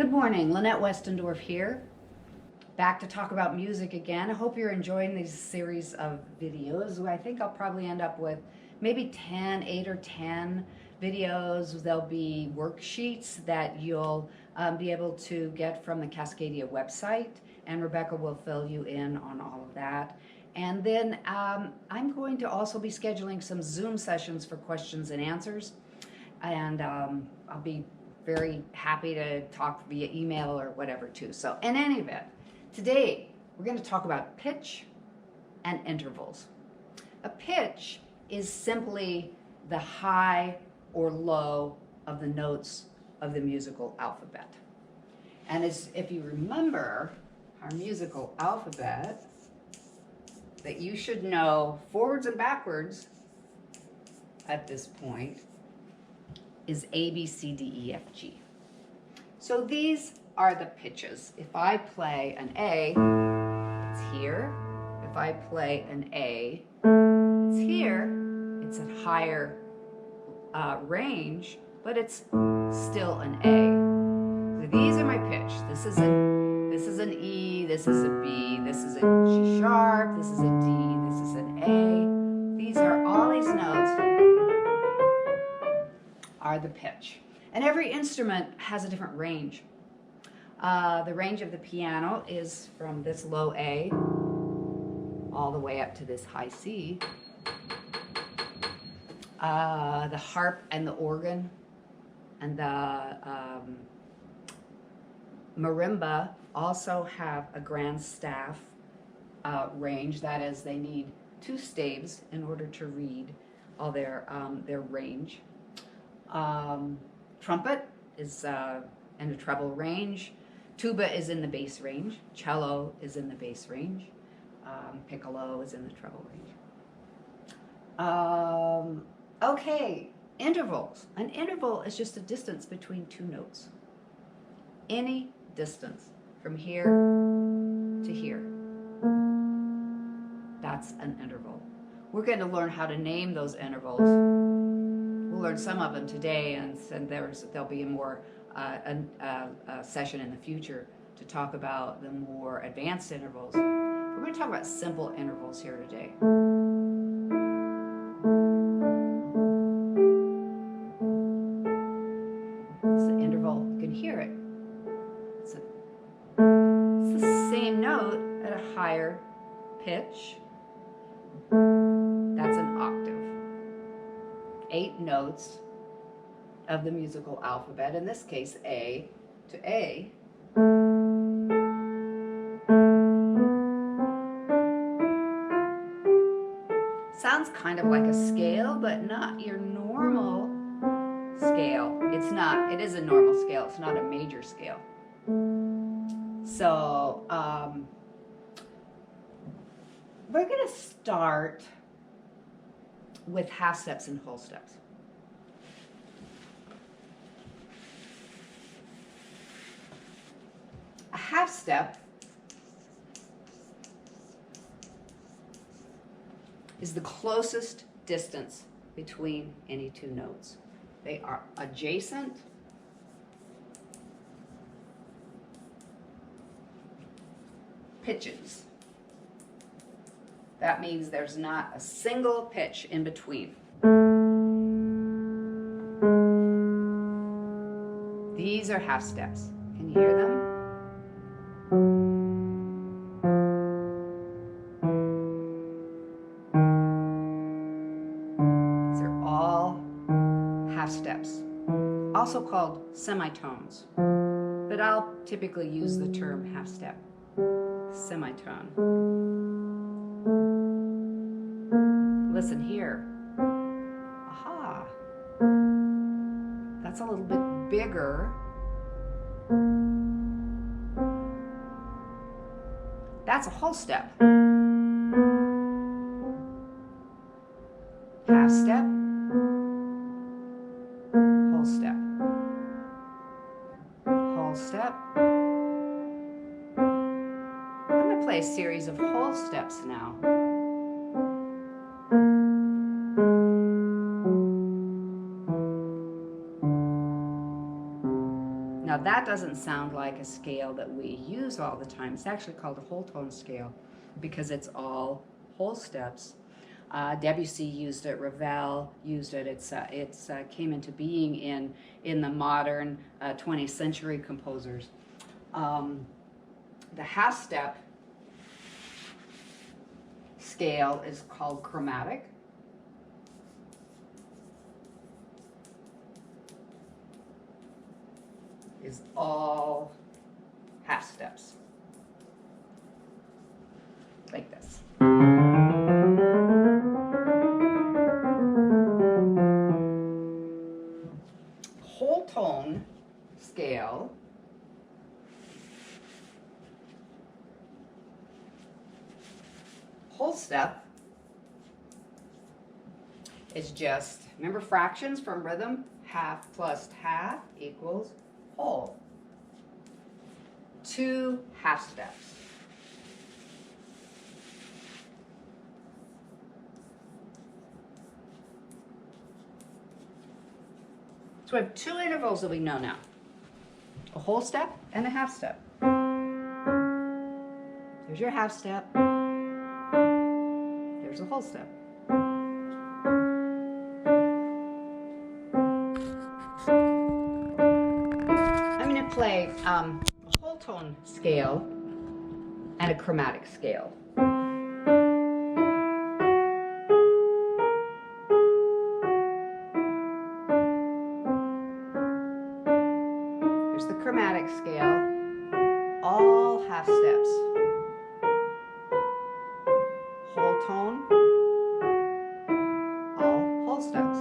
Good morning, Lynette Westendorf here, back to talk about music again. I hope you're enjoying these series of videos. I think I'll probably end up with maybe 8 or 10 videos. There'll be worksheets that you'll be able to get from the Cascadia website, and Rebecca will fill you in on all of that. And then I'm going to also be scheduling some Zoom sessions for questions and answers, and I'll be very happy to talk via email or whatever too. So in any event, today we're going to talk about pitch and intervals. A pitch is simply the high or low of the notes of the musical alphabet. And if you remember our musical alphabet, that you should know forwards and backwards at this point is A, B, C, D, E, F, G. So these are the pitches. If I play an A, it's here. If I play an A, it's here. It's a higher range, but it's still an A. So these are my pitch. This is an E, this is a B, this is a G sharp, this is a D, this is an A. These are all these notes are the pitch. And every instrument has a different range. The range of the piano is from this low A all the way up to this high C. The harp and the organ and the marimba also have a grand staff range. That is, they need 2 staves in order to read all their range. Trumpet is in the treble range. Tuba is in the bass range. Cello is in the bass range. Piccolo is in the treble range. Okay, intervals. An interval is just a distance between 2 notes. Any distance from here to here. That's an interval. We're going to learn how to name those intervals. We'll learn some of them today, and there'll be a more a session in the future to talk about the more advanced intervals. We're going to talk about simple intervals here today. It's the interval. You can hear it. It's the same note at a higher pitch. That's an octave. 8 notes of the musical alphabet, in this case A to A. Sounds kind of like a scale, but not your normal scale. It's not. It is a normal scale. It's not a major scale. So we're going to start with half steps and whole steps. A half step is the closest distance between any 2 notes. They are adjacent pitches. That means there's not a single pitch in between. These are half steps. Can you hear them? These are all half steps, also called semitones, but I'll typically use the term half step, semitone. Listen here. Aha. That's a little bit bigger. That's a whole step. Half step. Whole step. Whole step. I'm going to play a series of whole steps now. that doesn't sound like a scale that we use all the time. It's actually called a whole tone scale because it's all whole steps. Debussy used it, Ravel used it. It's came into being in the modern 20th century composers. The half step scale is called chromatic. Is all half steps like this. Whole tone scale whole step is just, remember fractions from rhythm? Half plus half equals whole. 2 half steps. So we have 2 intervals that we know now. A whole step and a half step. There's your half step. There's a whole step. I'm going to play a whole tone scale and a chromatic scale. Here's the chromatic scale, all half steps. Whole tone, all whole steps.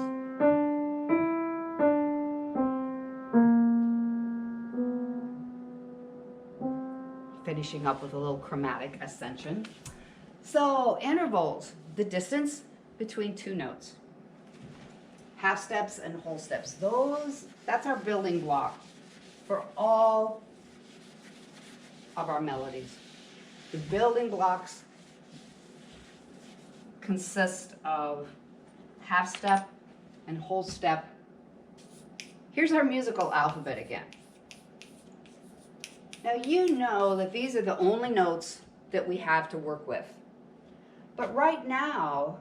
Finishing up with a little chromatic ascension. So intervals, the distance between 2 notes. Half steps and whole steps. That's our building block for all of our melodies. The building blocks consist of half step and whole step. Here's our musical alphabet again. Now you know that these are the only notes that we have to work with. But right now,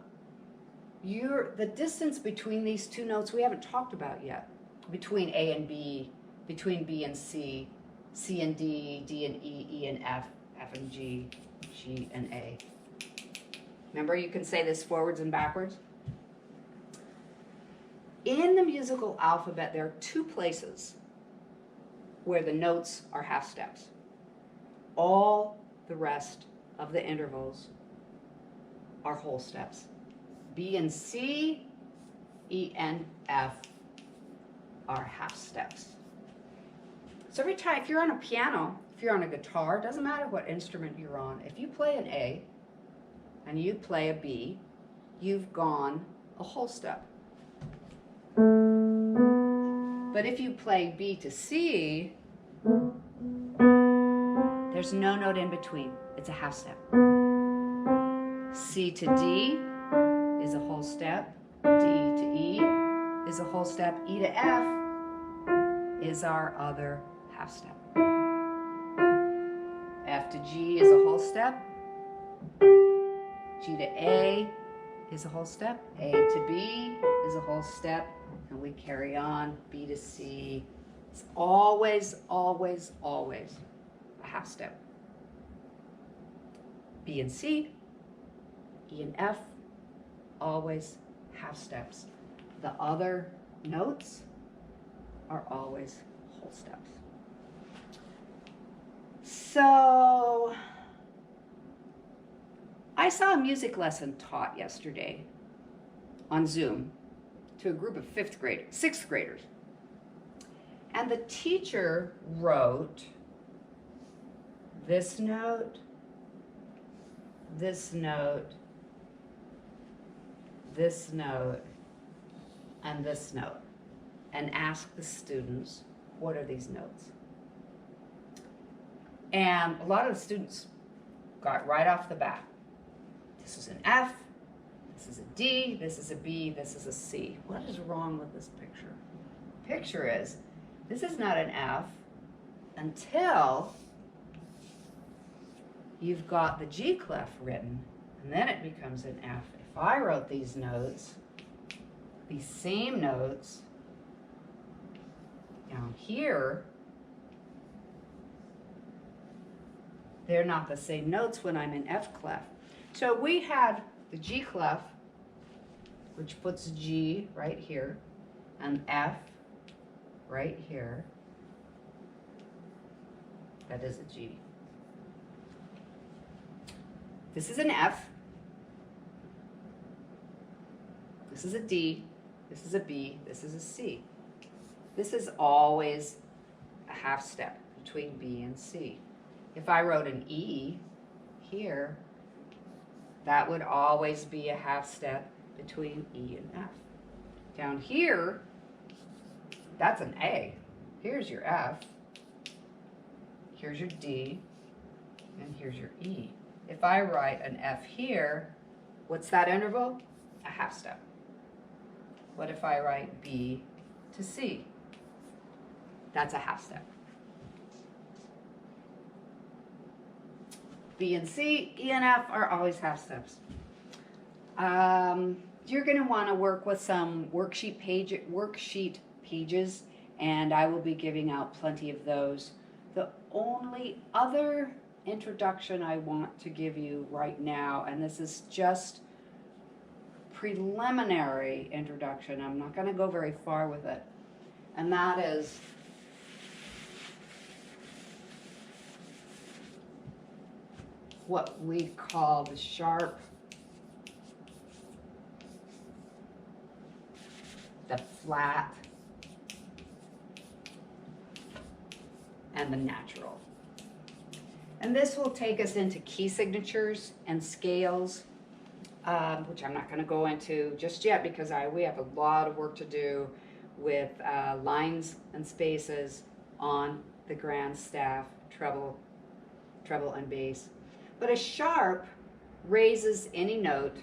the distance between these 2 notes we haven't talked about yet. Between A and B, between B and C, C and D, D and E, E and F, F and G, G and A. Remember, you can say this forwards and backwards. In the musical alphabet, there are 2 places where the notes are half steps. All the rest of the intervals are whole steps. B and C, E and F are half steps. So every time, if you're on a piano, if you're on a guitar, doesn't matter what instrument you're on, if you play an A and you play a B, you've gone a whole step. But if you play B to C, there's no note in between. It's a half step. C to D is a whole step. D to E is a whole step. E to F is our other half step. F to G is a whole step. G to A is a whole step. A to B is a whole step. And we carry on, B to C. It's always, always, always a half step. B and C, E and F, always half steps. The other notes are always whole steps. So, I saw a music lesson taught yesterday on Zoom to a group of 6th graders. And the teacher wrote this note, this note, this note, and this note, and asked the students, what are these notes? And a lot of the students got right off the bat. This is an F, this is a D, this is a B, this is a C. What is wrong with this picture? Picture is, this is not an F, until you've got the G clef written, and then it becomes an F. If I wrote these notes, these same notes down here, they're not the same notes when I'm in F clef. So we had the G clef, which puts G right here, and F right here. That is a G. This is an F. This is a D. This is a B. This is a C. This is always a half step between B and C. If I wrote an E here, that would always be a half step between E and F. Down here, that's an A. Here's your F. Here's your D. And here's your E. If I write an F here, what's that interval? A half step. What if I write B to C? That's a half step. B and C, E and F are always half steps. You're going to want to work with some worksheet pages, and I will be giving out plenty of those. The only other introduction I want to give you right now, and this is just preliminary introduction, I'm not going to go very far with it, and that is what we call the sharp, the flat, and the natural. And this will take us into key signatures and scales, which I'm not going to go into just yet because we have a lot of work to do with lines and spaces on the grand staff, treble and bass. But a sharp raises any note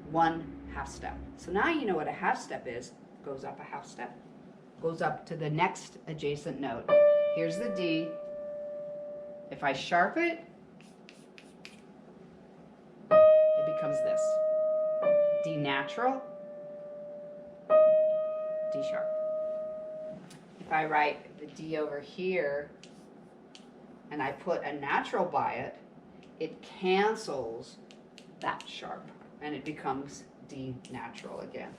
one half step. So now you know what a half step is. Goes up a half step. Goes up to the next adjacent note. Here's the D. If I sharp it, it becomes this. D natural, D sharp. If I write the D over here and I put a natural by it, it cancels that sharp and it becomes D natural again.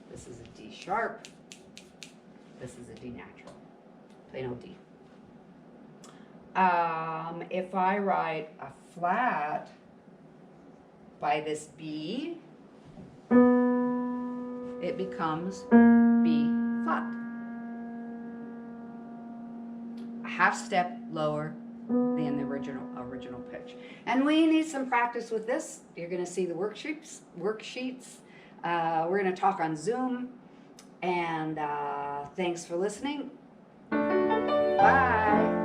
This is a D sharp. This is a D natural. Plain old D. If I write a flat by this B, it becomes B flat. A half step lower than the original pitch. And we need some practice with this. You're going to see the worksheets. We're going to talk on Zoom. And thanks for listening. Bye.